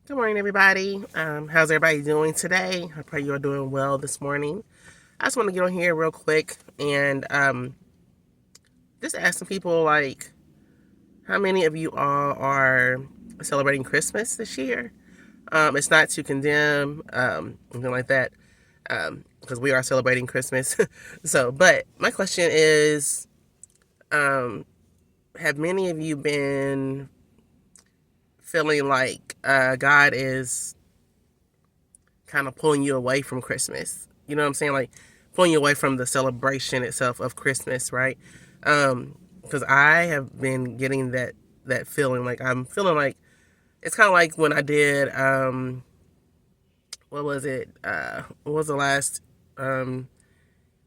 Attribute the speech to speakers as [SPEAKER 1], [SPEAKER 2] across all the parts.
[SPEAKER 1] Good morning, everybody. How's everybody doing today? I pray you are doing well this morning. I just want to get on here real quick and just ask some people, like, how many of you all are celebrating Christmas this year? It's not to condemn anything like that, because we are celebrating Christmas. But my question is, have many of you been feeling like God is kind of pulling you away from Christmas? You know what I'm saying? Like pulling you away from the celebration itself of Christmas, right? Because I have been getting that feeling. Like I'm feeling like it's kind of like when I did what was it? What was the last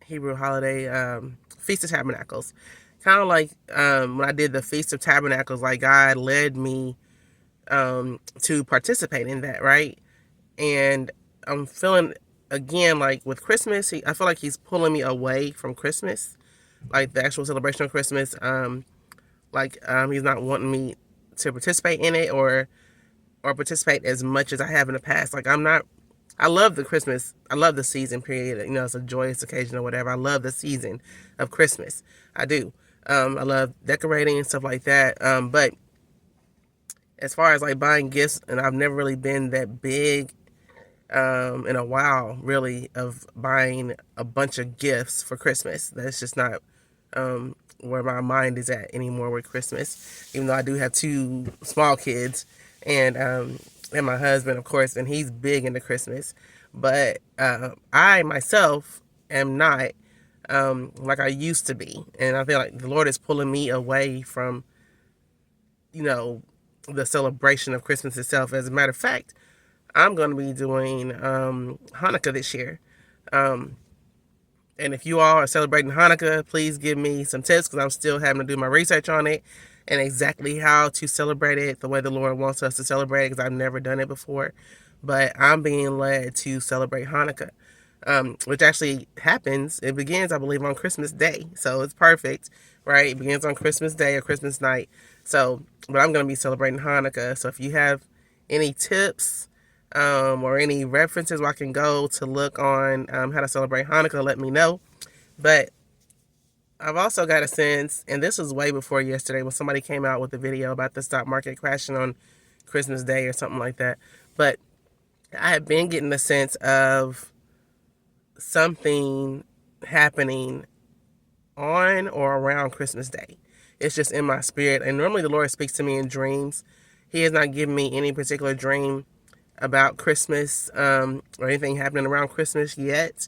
[SPEAKER 1] Hebrew holiday? Feast of Tabernacles. Kind of like when I did the Feast of Tabernacles, like God led me to participate in that, right? And I'm feeling again like with Christmas, I feel like he's pulling me away from Christmas, like the actual celebration of Christmas. He's not wanting me to participate in it or participate as much as I have in the past. Like I'm not. I love the Christmas. I love the season period. You know, it's a joyous occasion or whatever. I love the season of Christmas. I do. I love decorating and stuff like that. But as far as like buying gifts, and I've never really been that big in a while, really, of buying a bunch of gifts for Christmas. That's just not where my mind is at anymore with Christmas. Even though I do have two small kids, and my husband, of course, and he's big into Christmas. But I myself am not like I used to be, and I feel like the Lord is pulling me away from, you know, the celebration of Christmas itself. As a matter of fact, I'm going to be doing Hanukkah this year. And if you all are celebrating Hanukkah, please give me some tips, because I'm still having to do my research on it and exactly how to celebrate it the way the Lord wants us to celebrate it, because I've never done it before. But I'm being led to celebrate Hanukkah, which actually happens. It begins, I believe, on Christmas Day. So it's perfect, right? It begins on Christmas Day or Christmas night. But I'm going to be celebrating Hanukkah. So if you have any tips or any references where I can go to look on how to celebrate Hanukkah, let me know. But I've also got a sense, and this was way before yesterday when somebody came out with a video about the stock market crashing on Christmas Day or something like that. But I have been getting a sense of something happening on or around Christmas Day. It's just in my spirit. And normally the Lord speaks to me in dreams. He has not given me any particular dream about Christmas or anything happening around Christmas yet,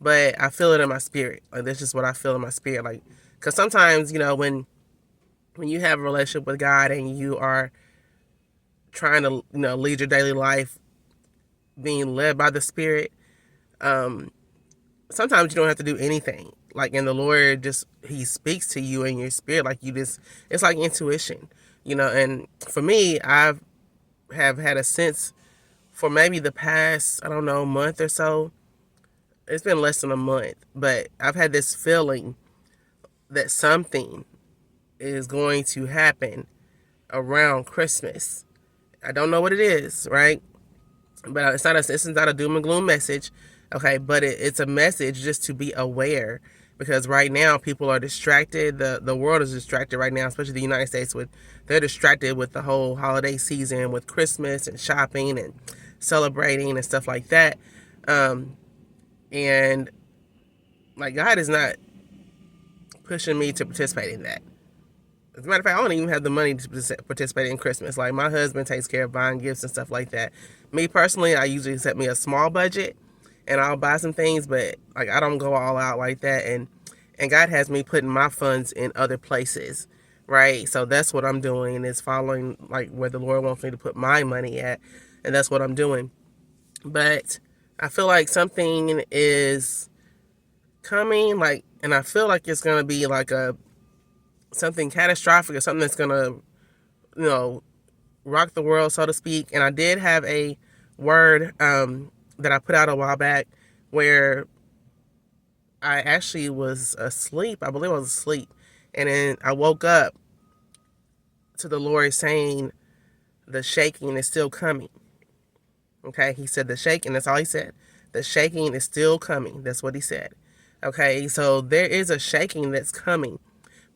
[SPEAKER 1] but I feel it in my spirit. Like that's just what I feel in my spirit. Like, because sometimes, you know, when you have a relationship with God and you are trying to, you know, lead your daily life being led by the Spirit, sometimes you don't have to do anything. Like, and the Lord just, he speaks to you in your spirit. Like it's like intuition, you know. And for me, have had a sense for maybe the past, I don't know, month or so. It's been less than a month, but I've had this feeling that something is going to happen around Christmas. I don't know what it is, right? But it's not a doom and gloom message, okay? But it's a message just to be aware, because right now people are distracted. The world is distracted right now, especially the United States. They're distracted with the whole holiday season, with Christmas and shopping and celebrating and stuff like that. And like God is not pushing me to participate in that. As a matter of fact, I don't even have the money to participate in Christmas. Like my husband takes care of buying gifts and stuff like that. Me personally, I usually set me a small budget and I'll buy some things, but like I don't go all out like that. And God has me putting my funds in other places, right? So that's what I'm doing, is following like where the Lord wants me to put my money at, and that's what I'm doing. But I feel like something is coming, like, and I feel like it's gonna be like something catastrophic or something that's gonna, you know, rock the world, so to speak. And I did have a word that I put out a while back where I actually was asleep. I believe I was asleep, and then I woke up to the Lord saying the shaking is still coming. Okay, he said the shaking, that's all he said. The shaking is still coming. That's what he said. Okay, so there is a shaking that's coming.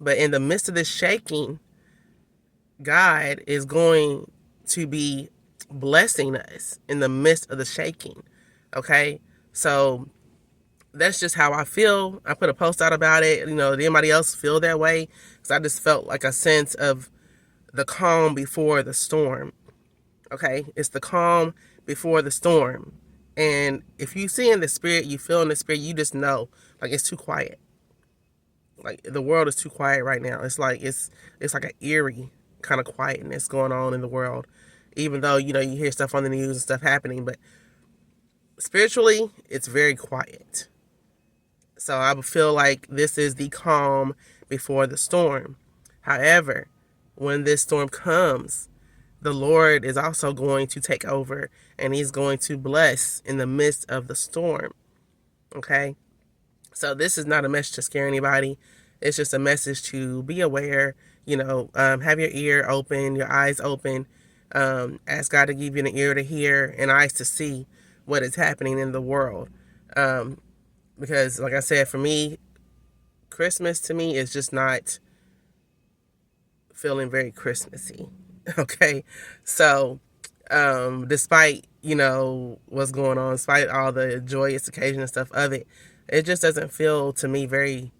[SPEAKER 1] But in the midst of this shaking, God is going to be blessing us in the midst of the shaking. Okay, so that's just how I feel. I put a post out about it. Did anybody else feel that way? Because I just felt like a sense of the calm before the storm. Okay, it's the calm before the storm. And if you see in the spirit, you feel in the spirit, you just know, like, it's too quiet. Like, the world is too quiet right now. It's like an eerie kind of quietness going on in the world, even though you hear stuff on the news and stuff happening, but spiritually it's very quiet. So I feel like this is the calm before the storm. However, when this storm comes, the Lord is also going to take over, and he's going to bless in the midst of the storm. Okay? So this is not a message to scare anybody. It's just a message to be aware, have your ear open, your eyes open. Ask God to give you an ear to hear and eyes to see what is happening in the world. Because, like I said, for me, Christmas to me is just not feeling very Christmassy. Okay? So, despite, what's going on, despite all the joyous occasion and stuff of it, it just doesn't feel to me very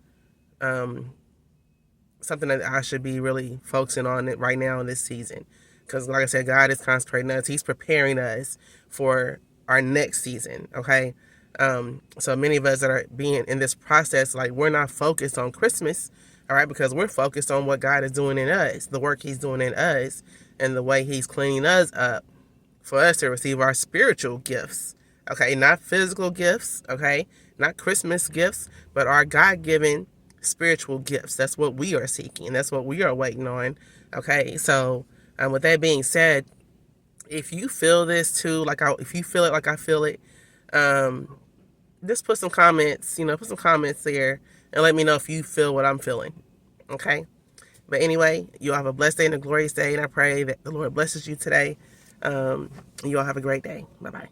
[SPEAKER 1] something that I should be really focusing on it right now in this season. Because, like I said, God is consecrating us. He's preparing us for our next season. Okay. So many of us that are being in this process, like, we're not focused on Christmas. All right. Because we're focused on what God is doing in us, the work he's doing in us, and the way he's cleaning us up for us to receive our spiritual gifts. Okay. Not physical gifts. Okay. Not Christmas gifts, but our God-given spiritual gifts. That's what we are seeking. That's what we are waiting on. Okay, so with that being said, if you feel this too, if you feel it like I feel it, just put some comments. Put some comments there and let me know if you feel what I'm feeling. Okay, but anyway, you all have a blessed day and a glorious day, and I pray that the Lord blesses you today. You all have a great day. Bye bye.